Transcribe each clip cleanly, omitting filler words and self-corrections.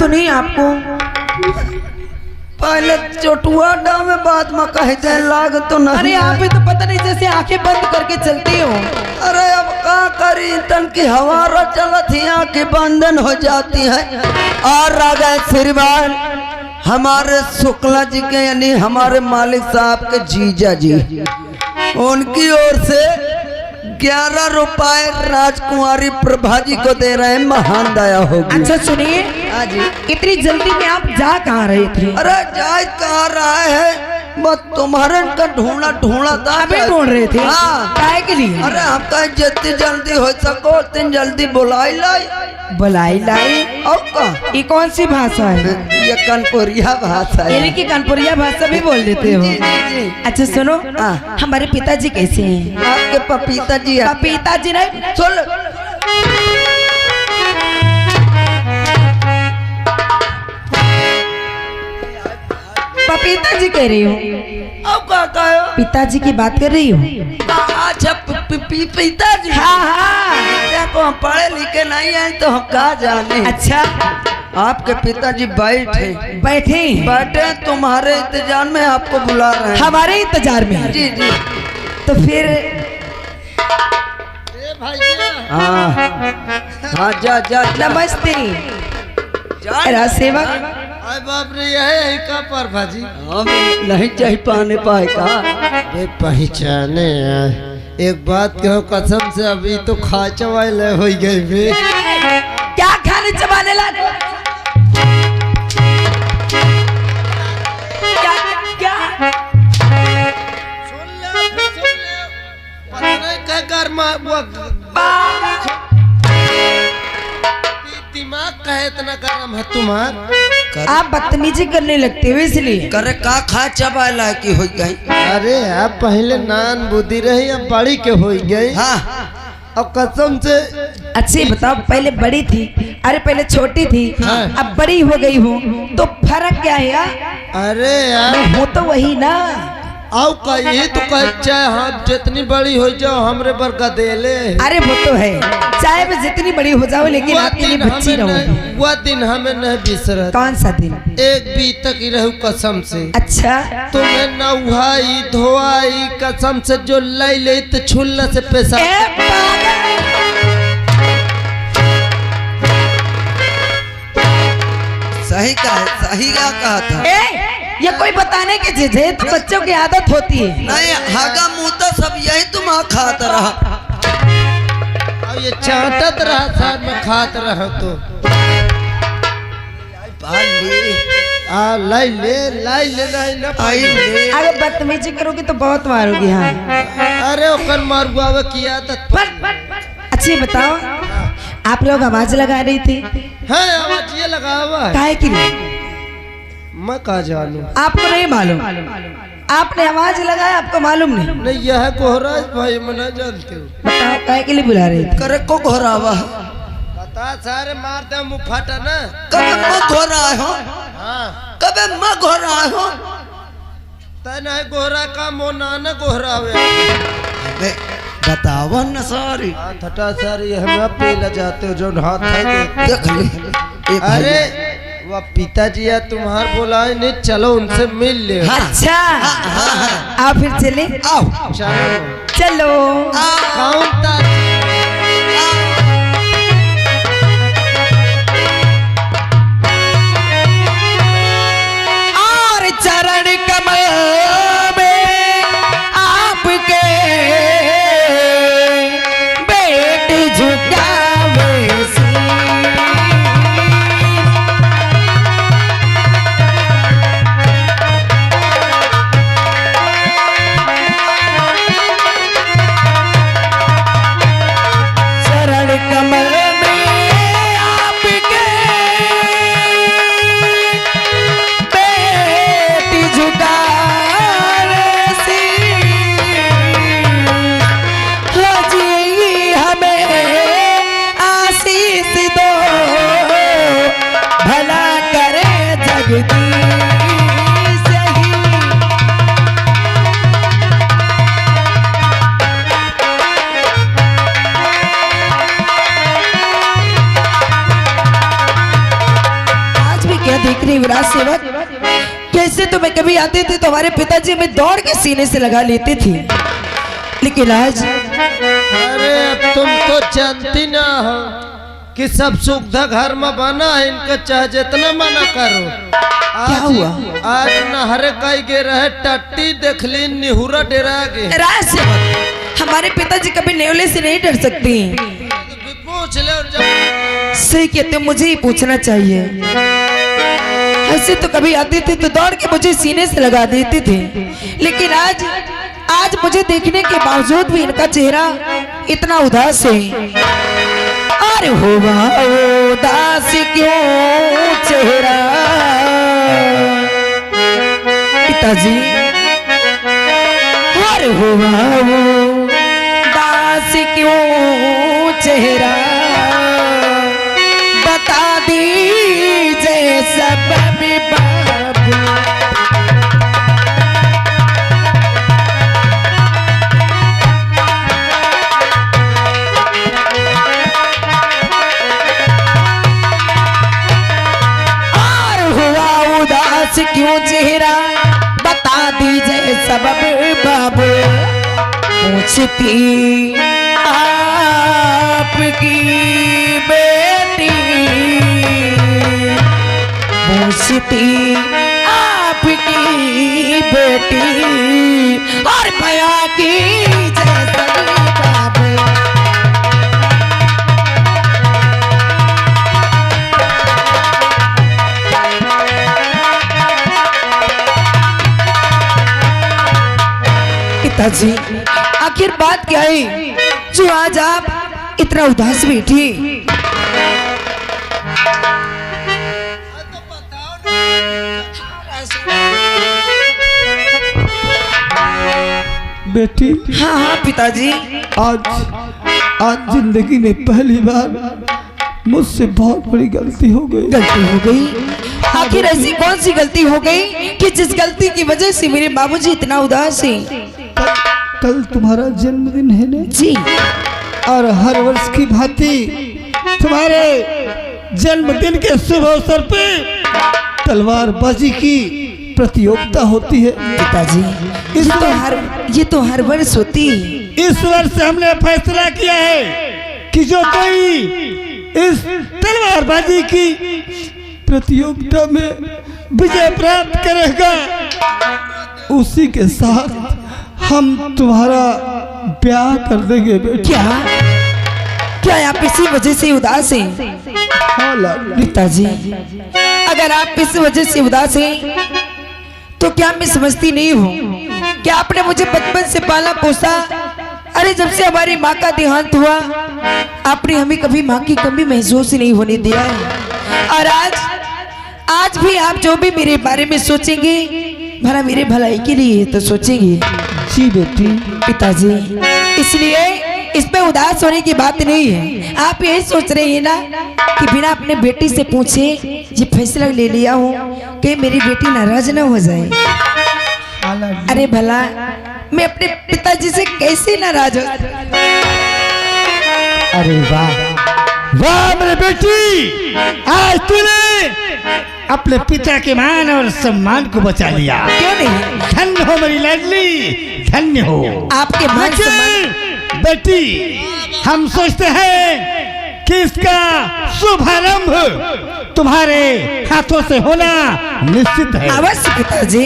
नहीं आपको? पहले चोटुआ डाव में बात में कहते लाग तो नहीं। अरे आप भी तो पता नहीं जैसे आंखें बंद करके चलती हो। अरे अब क्या करी, तन की हवा चलत ही आंखें बंधन हो जाती है। और राजा श्रीमान हमारे शुक्ला जी के यानी हमारे मालिक साहब के जीजा जी, उनकी ओर से 11 रुपए राजकुमारी प्रभा जी को दे रहे हैं। महान दया होगी। अच्छा सुनिए, हाँ जी। इतनी जल्दी में आप जा कहाँ रहे थे? अरे जायज कहाँ रहा है, बस तुम्हारे का ढूंढा था। अभी ढूंढ रहे थे? हाँ। काहे के लिए? अरे हम कहे जितनी जल्दी हो सको उतनी जल्दी बुलाई लाई। बुलाई लाई? और का ये कौन सी भाषा है? ये कानपुरिया भाषा है। यानी कि कानपुरिया भाषा भी बोल देते हो? जी, जी, जी। अच्छा सुनो, हाँ। हमारे पिताजी कैसे हैं? आपके पपीता जी है। पपीता जी नहीं, सुन पपीता जी कह रही हूँ। अब क्या कहो? पिताजी की बात कर रही हूँ। अच्छा पिताजी। हाँ हाँ। देखो हम पढ़े लिखे नहीं आए तो हम कहाँ जाने। अच्छा आपके पिताजी बैठे बैठे तुम्हारे इंतजार में आपको बुला रहे हैं। हमारे इंतजार में? जी जी। तो फिर हाँ हाँ जा जा जा। नमस्ते जा। राज सेवक। अरे बाप रे, यही का पर भाजी हम नहीं चाह पाने पाए का। बे पहचाने यार। एक बात कहो कसम से, अभी तो खा चवाले हो गई बे। क्या खाने चबाने ला? क्या क्या? सुन ले पता नहीं क्या गरमा दिमाग का है, इतना गर्म है तुम्हारा। आप बदतमीजी करने लगते हो इसलिए। करे का खा चबाला की हो गई। अरे आप पहले नान बुद्धि रही, अब बड़ी के हो गई। हाँ अब कसम से। अच्छी बताओ, पहले बड़ी थी, अरे पहले छोटी थी, हाँ। अब बड़ी हो गई हो, तो फर्क क्या है यार? अरे यार हो तो वही ना। आओ कही तो कह चाहे हम जितनी बड़ी हो जाओ हमरे पर गदेले। अरे वो तो है, चाहे मैं जितनी बड़ी हो जाओ लेकिन आपके लिए बच्ची रहूंगी। वो दिन हमें नहीं बिसरत। कौन सा दिन? एक बीतक ही रहू कसम से। अच्छा तुम्हें नहाई धोआई कसम से, जो लाई ले तो छुल्ला से पैसा। ए पागल! सही कहा था। ये कोई बताने की चीज है, तो बच्चों की आदत होती है। नहीं हागा मुँह सब यही तुम खाता रहा। अब ये चाटत रहा साथ में खात रहा तो लाई ले अगर बदतमीजी करोगी तो बहुत मारोगी। हाँ अरे ओकर मारुआ की आदत। अच्छी बताओ, आप लोग आवाज लगा रही थी, है आवाज ये लगा हुआ है। काहे के लिए? मैं कहा जानू। आपको नहीं मालूम? आपने आवाज लगाया, आपको मालूम नहीं? नहीं यह कोहराज भाई मैं नहीं जानते हो। बताओ काहे के लिए बुला रहे थे? करे को घोरावा बता सारे मारते मुँह फाटा ना। कबे मैं घोरा हो, हाँ कबे मैं घोरा हो। तय गोहरा का मोना न गोहरा हुए। बतावा न सारी। थटा सारी हमें पीला जाते हो जो हाथ देख ले। अरे वह पिताजी या तुम्हार बोलाए नहीं, चलो उनसे मिल ले। अच्छा आओ फिर चले। आओ चलो कौन था? और चरण कमल में आपके बेटे झुकावे सी। राज सेवक, कैसे तुम्हें कभी आते थे तो हमारे पिताजी हमें दौड़ के सीने से लगा लेते थे, लेकिन आज अरे अब तुम तो जानती ना हो कि सब सुविधा घर में बना है, इनका चाहे जितना मना करो। क्या हुआ? आज नहरे कई गे रहे टट्टी देख ली, निहुरा डेरा गे। राज सेवक, हमारे पिताजी कभी नेवले से नहीं डर सकती। पूछ ले और जब सही कहते हो, मुझे ही पूछना चाहिए। ऐसे तो कभी आते थे तो दौड़ के मुझे सीने से लगा देते थे, लेकिन आज मुझे देखने के बावजूद भी इनका चेहरा इतना उदास है। अरे होगा उदास क्यों चेहरा पिताजी, अरे होगा उदास क्यों चेहरा, बता दीजिए सबब बाबू। क्यों चेहरा, बता दीजिए सबब बाबू। पूछती आपकी बेटी, पूछती आपकी बेटी, और भया की जैसा बाबू। पिताजी, आखिर बात क्या है जो आज आप इतना उदास बैठी? बेटी, हाँ हाँ पिताजी। आज जिंदगी में पहली बार मुझसे बहुत बड़ी गलती हो गई। गलती हो गई? आखिर ऐसी कौन सी गलती हो गई कि जिस गलती की वजह से मेरे बाबूजी इतना उदास हैं? कल तुम्हारा जन्मदिन है ना जी, और हर वर्ष की भांति तुम्हारे जन्मदिन के शुभ अवसर पे तलवारबाजी की प्रतियोगिता होती है। पिताजी, ये तो हर वर्ष होती है। इस वर्ष हमने फैसला किया है कि जो कोई इस तलवारबाजी की प्रतियोगिता में विजय प्राप्त करेगा उसी के साथ हम तुम्हारा ब्याह कर देंगे बेटी। क्या आप इसी वजह से उदास हैं? हाँ लाडली। पिताजी, अगर आप इस वजह से उदास हैं तो क्या मैं समझती नहीं हूँ कि आपने मुझे बचपन से पाला पोसा। अरे जब से हमारी माँ का देहांत हुआ, आपने हमें कभी माँ की कमी महसूस नहीं होने दिया है। और आज भी आप जो भी मेरे बारे में सोचेंगे भला मेरे भलाई के लिए तो सोचेंगे। जी बेटी। पिताजी, इसलिए इसमें उदास होने की बात नहीं है। आप यही सोच रहे हैं ना कि बिना अपने बेटी से पूछे ये फैसला ले लिया हूँ कि मेरी बेटी नाराज ना हो जाए। अरे भला मैं अपने पिताजी से कैसे नाराज हो? अरे वाह वाह मेरी बेटी, आज तूने अपने पिता के मान और सम्मान को बचा लिया। क्यों नहीं? धन्य हो मेरी लाडली, धन्य हो। आपके मान सम्मान। बेटी, हम सोचते हैं कि इसका शुभारंभ तुम्हारे हाथों से होना निश्चित है। अवश्य पिताजी।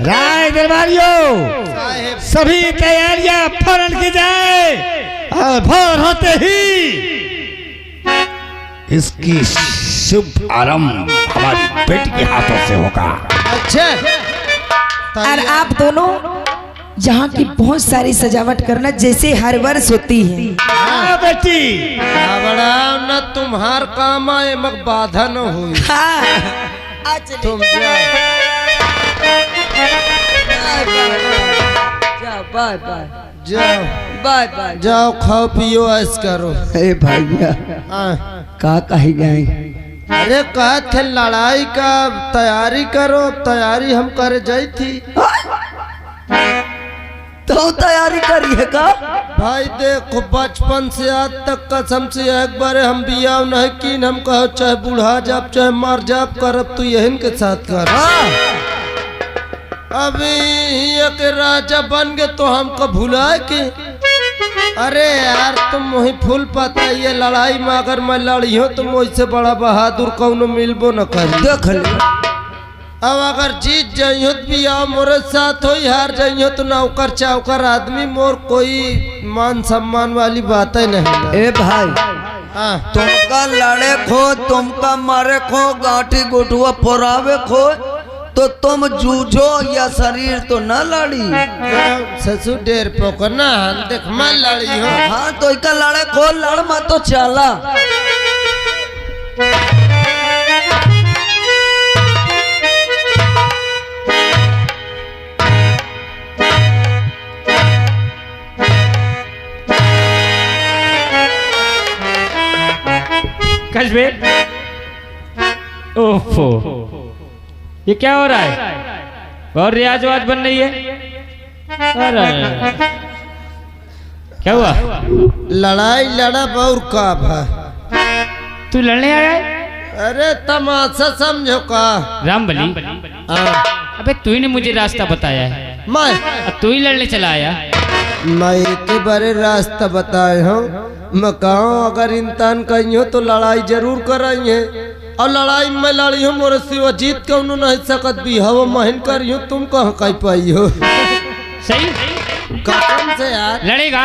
राय दरबारियों, सभी तैयारियां फौरन की जाए और भोर होते ही इसकी शुभ आरंभ हमारी बेटी के हाथों से होगा। अच्छा, और आप दोनों यहाँ की बहुत सारी सजावट करना जैसे हर वर्ष होती है। हाँ बेटी, बड़ा न तुम्हार काम आए मग बाधा न हुई। हाँ, तुम जाओ। बाय बाय जाओ बाय बाय। जाओ, खाओ पियो ऐश करो। ए भैया, का कही गए? अरे कहा थे लड़ाई का तैयारी करो। तैयारी हम कर जाई थी। तो तैयारी करिए का। भाई देखो बचपन से आज तक कसम से एक बार हम बियाह नहीं की, हम कहो चाहे बूढ़ा जाप चाहे मर जाप करब तू यही के साथ कर। हाँ अभी एक राजा बन गए तो हमको भुलाए के। अरे यार तुम वही फूल पता ये लड़ाई में अगर मैं लड़ी हूँ तो मुझसे बड़ा बहादुर कौनो मिलबो न करी। देख ले अब अगर जीत जाइयो तो भी आओ मोरे साथ हो, हार जाइयो तो नौकर चावकर आदमी मोर कोई मान सम्मान वाली बात ही नहीं। ए भाई हाँ तुमका लड़े खो तुमका मारे खो गांठी गुठुआ फोरावे खो तो तुम जूझो या शरीर तो न लड़ी। ससुर डेर पोकर ना देख मैं लड़ी हो। हाँ तो इका लड़े खो लड़ मत तो चला। कस्बे ओफो ये क्या हो रहा है? और रियाज वाज बन रही है। अरे क्या हुआ? लड़ाई लड़ा और का भा तू लड़ने आया है? अरे तमाशा समझो का रामबली हाँ। अबे तू ही ने मुझे रास्ता बताया है, मैं तू ही लड़ने चला आया। मैं एक बारे रास्ता बताए हूँ। मैं कहूँ अगर इंसान कहीं हो तो लड़ाई जरूर कराइए, और लड़ाई में लड़ी हो मोरे सिवा जीत के उन्होंने नहीं सकत भी हवा महन करी हो। तुम कहाँ कहीं पाई हो? सही कसम से यार लड़ेगा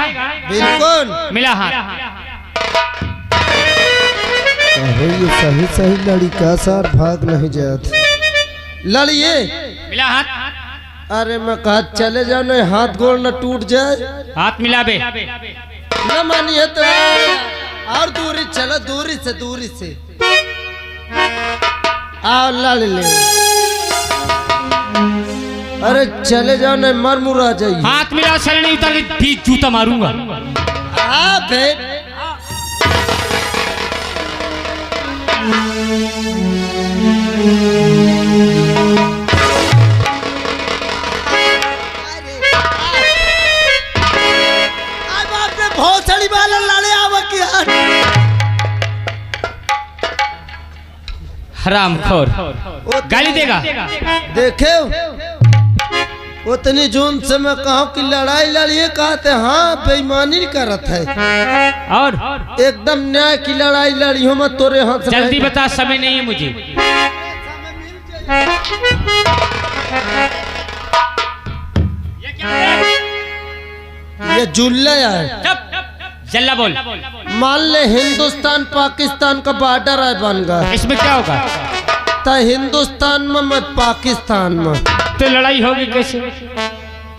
बिल्कुल। मिला हाथ। ये सही सही लड़ी का सार भाग नहीं जात। लड़िए मिला हाथ। अरे मैं कहा चले जाओ नहीं हाथ गोड़ न टूट जाए। हाथ मिला बे। न मानिए तो और दूरी चलो, दूरी से आओ लड़ ले। अरे चले जाओ नहीं मर मुरा जाइए। हाथ मिला सरणी उतार के बीच जूता मारूंगा। भोसड़ी वाला लड़े आवा की हरामखोर गाली देगा। देखे उतनी जून से मैं कहूँ कि लड़ाई लड़िए कहते हाँ बेईमानी करत है, और एकदम न्याय की लड़ाई लड़ी हो। मैं तोरे हाथ जल्दी बता, समय नहीं है मुझे। ये जुल्ला है। जल्ला बोल। मान ले हिंदुस्तान पाकिस्तान का बॉर्डर है बन गया, इसमें क्या होगा? तो हिंदुस्तान में मैं पाकिस्तान में तो लड़ाई होगी कैसे?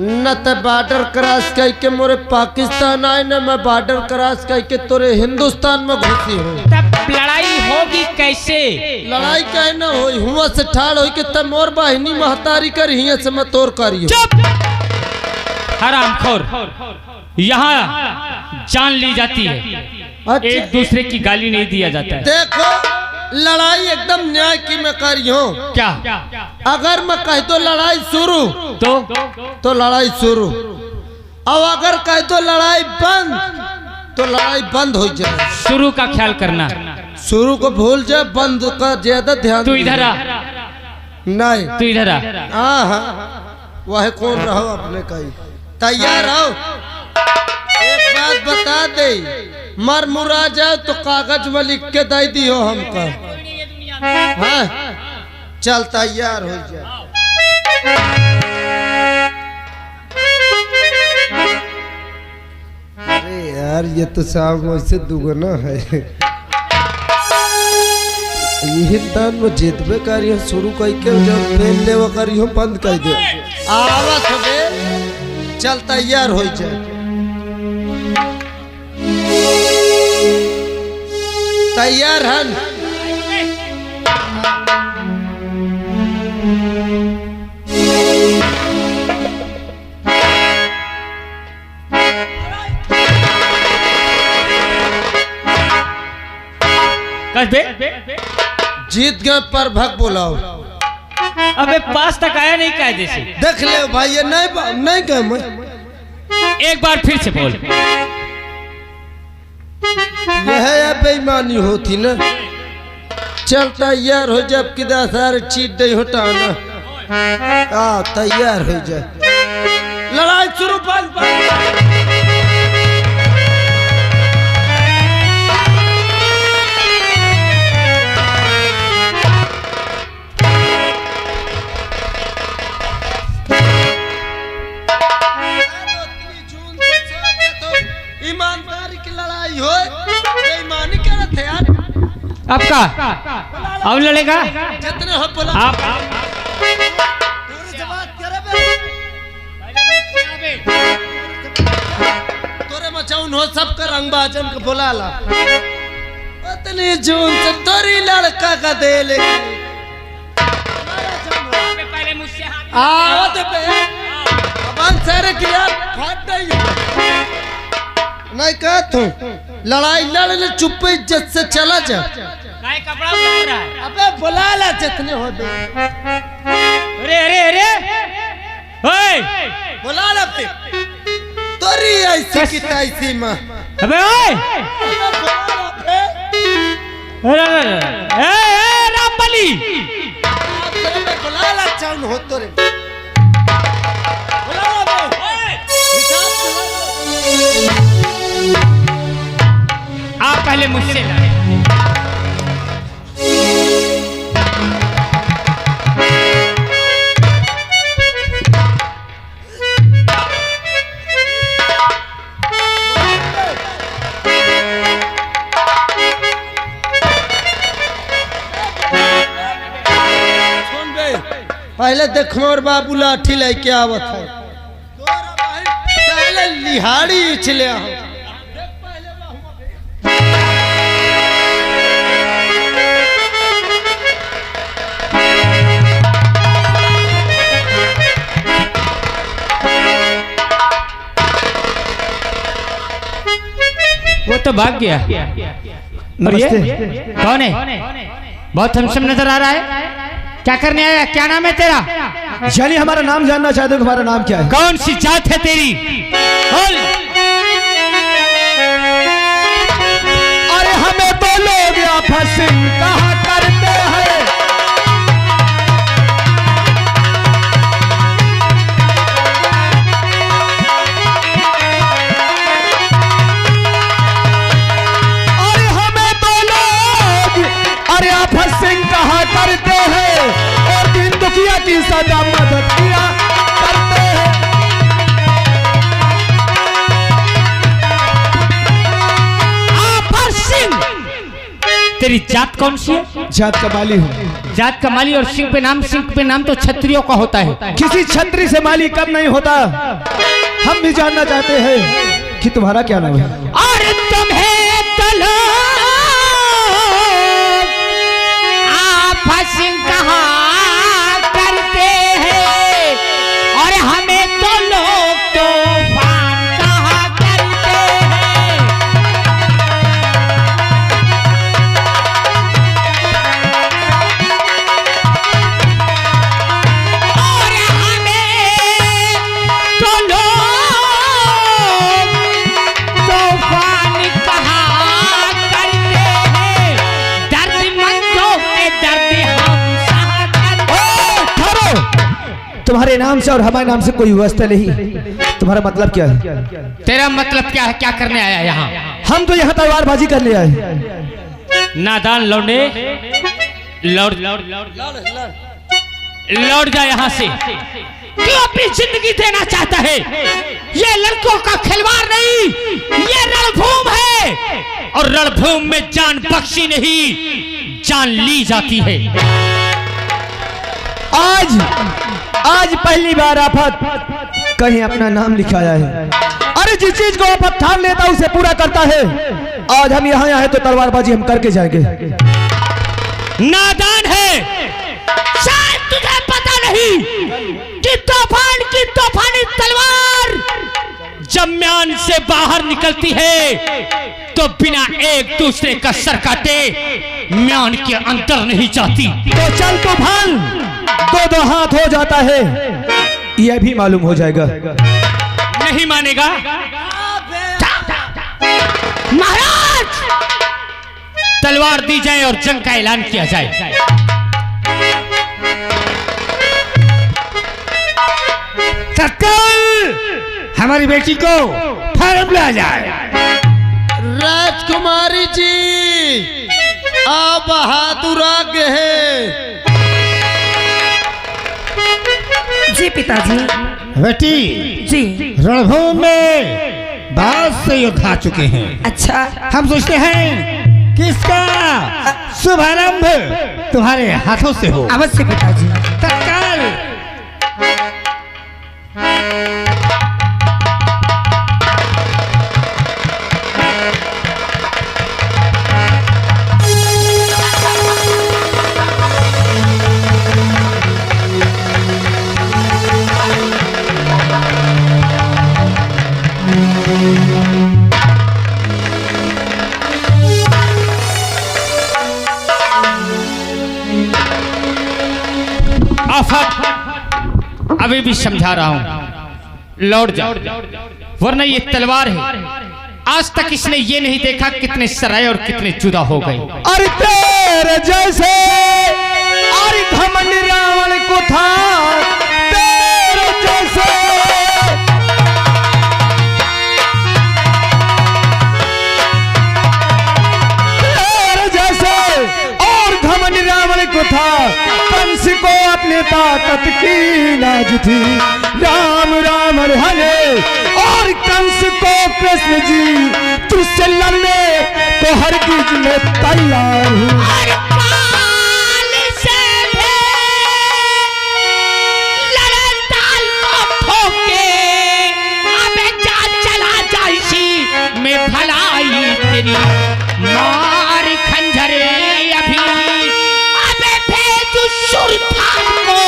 न तो बॉर्डर क्रॉस करके मोरे पाकिस्तान आए, न मैं बॉर्डर क्रॉस करके तोरे हिंदुस्तान में घुसी हूँ। तब लड़ाई होगी कैसे? लड़ाई कहे न होई हुआ से ठाड़ होई के तब मोर बहिनी महतारी कर हिया से मैं तोर करी। हरामखोर, यहाँ जान ली जाती है, अच्छा। एक दूसरे की गाली नहीं दिया जाता है। देखो लड़ाई एकदम न्याय की मैं करी हूँ। क्या? अगर मैं कह दो लड़ाई शुरू तो लड़ाई शुरू, और अगर कह दो लड़ाई बंद तो लड़ाई बंद हो जाए। शुरू का ख्याल करना, शुरू को भूल जाए, बंद का ज्यादा ध्यान। तू इधर आ। नहीं तू इधर आ। हाँ वह कौन रहो अपने कहीं तैयार रहो। एक बात बता दे, मर मुरा जाए तो कागज में लिख के दे दियो हमको। हाँ चल तैयार हो जाए। अरे यार ये तो साहब मुझसे दुगना है। यही तान में जितबे करियो शुरू करके जब पेन लेवा करियो बंद कर दे। आवाज हो चल तैयार हो जाए। तैयार हन। जीत गए पर भग बुलाओ। अबे पास तक आया नहीं कायदे से। देख ले भाई ये नहीं गए मैं एक बार फिर से बोल। यह बेईमानी होती ना। चल तैयार हो जा, किदा सारे चीट नहीं हटाना। तैयार हो जा, लड़ाई शुरू। ईमानदारी की लड़ाई हो, बेईमानी करे थे यार। अब का अब लड़ेगा जितने हो बोला आप। तोरे मचाउन हो सबका रंग बाजन को बोला ला। इतनी जून से तोरी लड़का का दे ले। आओ तो पे अपन सारे किया फाट नहीं कहा तू लड़ाई लड़ ले, चुप इज्जत से चला जा। काय कपड़ा उतार रहा है? अबे बुला ला जितने हो दे। अरे अरे अरे ओए बुला ला पे तोरी ऐसी की तैसी मां। अबे ओए अरे ए रामबली बुला ला चाउन हो तोरे। बुला ला आप पहले मुझसे लड़े। पहले देख मोर बाबू लाठी लेके आवत है। पहले लिहाड़ी चले आओ। वो तो भाग गया। और ये कौन है? बहुत हमसम नजर आ रहा है। क्या करने आया? क्या नाम है तेरा? यानी हमारा नाम जानना चाहते हो? हमारा नाम क्या है? कौन सी जात है तेरी? बोल। अरे हमें तो लोग आपस कहा करते हैं। अरे हमें तो लोग अरे आपस कहा करते हैं और दिन दुखिया की सदा मदद किया करते हैं। तेरी जात कौन सी है? जात का माली हूँ। जात का माली और सिंह पे नाम तो क्षत्रियों का होता है। किसी छत्री से माली कब नहीं होता। हम भी जानना चाहते हैं कि तुम्हारा क्या नाम है? और तुम्हें तो लोग आपस कहा करते हैं और हमें तो लोग तूफान कहा करते हैं। और हमें तो लोग तूफान कहा करते हैं। दर्दमंदों के दर्द हम सहा करते हैं। ठहरो, तुम्हारे नाम से और हमारे नाम से कोई वास्ता नहीं। तुम्हारा मतलब क्या है? तेरा मतलब क्या है? क्या करने आया यहाँ? हम तो यहाँ तलवारबाजी करने आए। नादान लौंडे, लौट जा यहाँ से। क्यों अपनी जिंदगी देना चाहता है? ये लड़कों का खिलवाड़ नहीं, ये रणभूमि है और रणभूमि में जान बख्शी नहीं, जान ली जाती है। आज पहली बार आफत कहीं अपना नाम लिखाया है। अरे जिस चीज को आफत ठान लेता उसे पूरा करता है। आज हम यहाँ आए तो तलवारबाजी हम करके जाएंगे। नादान है, शायद तुझे पता नहीं कि तूफान की तूफानी तलवार जब म्यान से बाहर निकलती है तो बिना एक दूसरे का सर काटे म्यान के अंदर नहीं जाती। तो चल तूफान, दो हाथ हो जाता है, यह भी मालूम हो जाएगा। नहीं मानेगा? महाराज, तलवार दी जाए और जंग का ऐलान किया जाए। तत्काल हमारी बेटी को फार्म लाया जाए। राजकुमारी जी, आप बहादुर आगे है। जी पिताजी। बेटी जी। रणभूमि में बहुत से योद्धा चुके हैं। अच्छा। हम सोचते हैं कि इसका शुभारंभ तुम्हारे हाथों से हो। अवश्य पिताजी। तत्काल आफत, अभी भी समझा रहा हूं, लौट जाओ, वरना ये तलवार है। आज तक इसने ये नहीं देखा कितने सराय और कितने जुदा हो गए। अरे तेरे जैसे अरे घमंड रावण को था, तेरे जैसे और घमंड रावण को था। कंस को अपने ताकत की नाज थी। राम राम रहने और कंस को कृष्ण जी तुझसे लड़ने तो हरगिज मैं तैयार हूँ। मैं भलाई तेरी मार खंजरे अभी, अबे भेज सुरखान को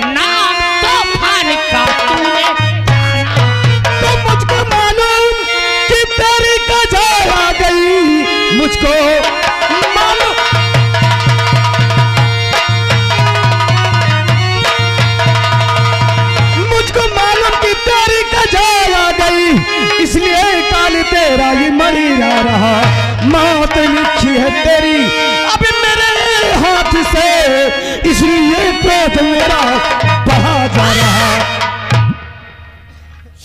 नाम तूफान का तूने जाना। तो मुझको मालूम कि तेरी कजार आ गई, मुझको मालूम कि तेरी कजार आ गई, इसलिए काल तेरा ये मरी जा रहा। मौत लिखी है तेरी अब मेरे हाथ से, इसलिए क्रोध मेरा बहा जा रहा।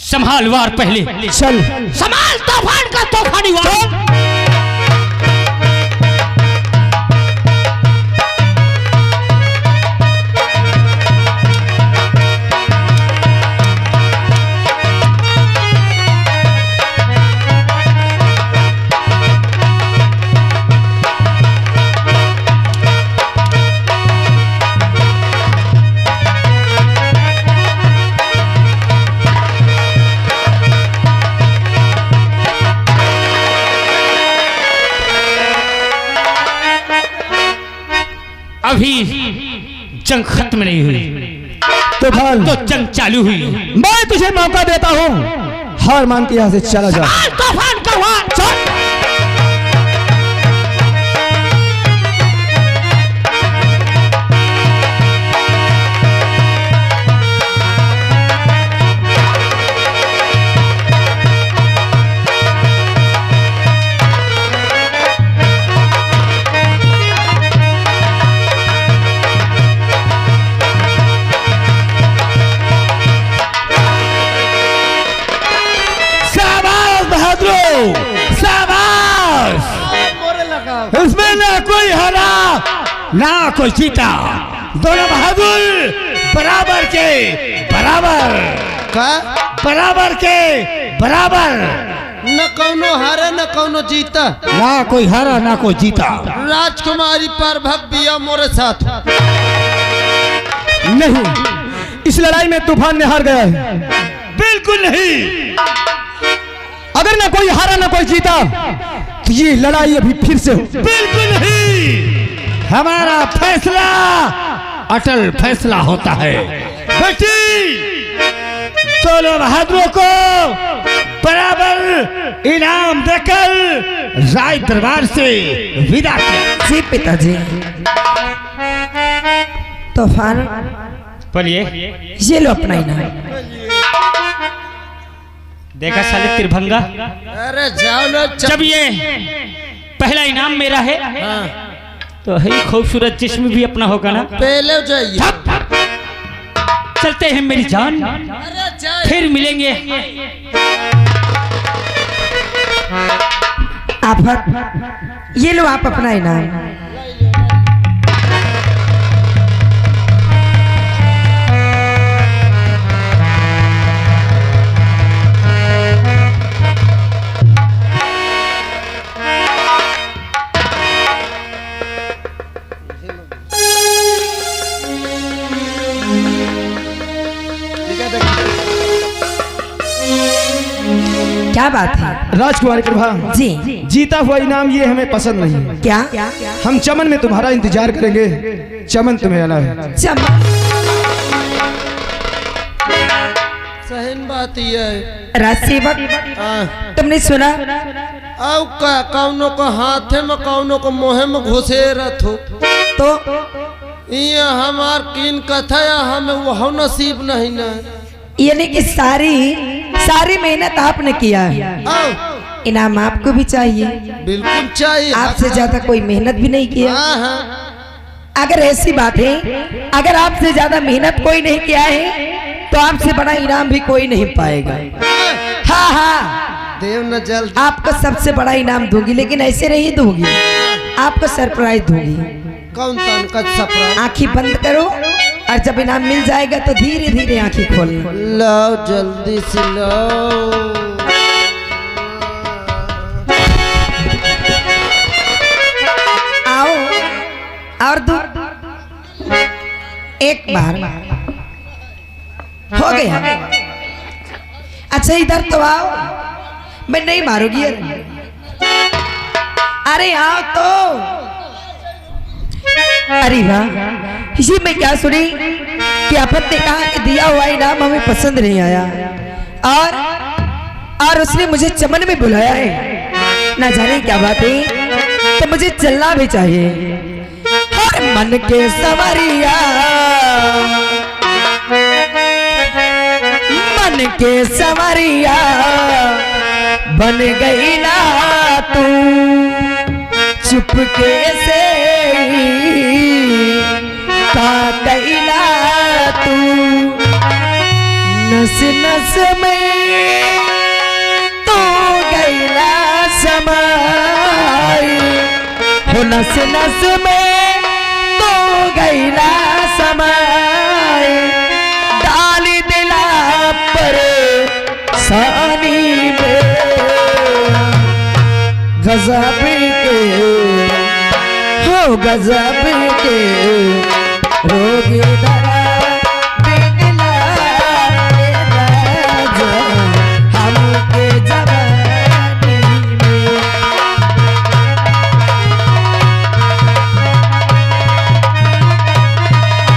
संभाल वार पहले, चल संभाल तूफान का तूफानी वार। अभी जंग खत्म नहीं हुई, तो जंग चालू हुई। मैं तुझे मौका देता हूँ, हार मान के यहाँ से चला जा। तूफान का वार चल। इसमें ना कोई हरा ना कोई जीता, दोनों बहादुर बराबर के बराबर। का बराबर के बराबर, न कौनो हारे न कौनो जीता। ना कोई हारा ना कोई जीता। राजकुमारी पर भव्य मोरे साथ नहीं, इस लड़ाई में तूफान ने हार गया है। बिल्कुल नहीं, अगर ना कोई हारा ना कोई जीता तो ये लड़ाई अभी फिर से हो। बिल्कुल नहीं, हमारा फैसला अटल फैसला होता है। बेटी, दोनों बहादुरों को बराबर इनाम देकर राय दरबार से विदा किया। जी पिताजी। तूफान, बोलिए। ये लो अपना इनाम। देखा साले तिरभंगा, अरे जाओ ना जब ये पहला इनाम मेरा है हाँ। तो है खूबसूरत जिस्म भी अपना होगा ना। पहले जाइए। चलते हैं मेरी जान, अरे जाइए। फिर मिलेंगे। आफत, ये लो आप अपना इनाम। क्या बात है राजकुमारी प्रभा, जी? जीता हुआ इनाम ये हमें पसंद नहीं है। क्या? हम चमन में तुम्हारा इंतजार करेंगे। चमन तुम्हें आना है। सही बात ये है। राजसेवक, हाँ। तुमने सुना? अब का कौनो को हाथे में कौनो को मोहे में घुसे रथ हो तो ये हमार किन कथा या हमें वो नसीब नहीं ना। यानी कि सारी मेहनत आपने किया है, आओ इनाम आपको भी चाहिए। बिल्कुल चाहिए। आपसे ज्यादा कोई मेहनत भी नहीं किया। हाँ हाँ। अगर ऐसी बात है, अगर आपसे ज्यादा मेहनत कोई नहीं किया है तो आपसे बड़ा इनाम भी कोई नहीं पाएगा। हाँ हाँ, देव न जल्द आपको सबसे बड़ा इनाम दूंगी, लेकिन ऐसे नहीं दूंगी, आपको सरप्राइज दूंगी। कौन तन का सपना। आंखें बंद करो और जब इनाम मिल जाएगा तो धीरे धीरे आंखें खोलना। लाओ जल्दी से लाओ। आओ और दो, एक बार हो गया। अच्छा इधर तो आओ, मैं नहीं मारूंगी। अरे आओ तो। अरे वाह, इसी में क्या सुनी कि आफत ने कहा कि दिया हुआ इनाम हमें पसंद नहीं आया और उसने मुझे चमन में बुलाया है। ना जाने क्या बात है, तो मुझे चलना भी चाहिए। हर मन के सवरिया, मन के सवरिया बन गई ना तू, चुपके से का कैला तू, नस नस में तो गैला समाई हो, नस नस में तो गैला समाई, डाल दिला पर सानी में गजब के हो, गजब के रोगी दरा।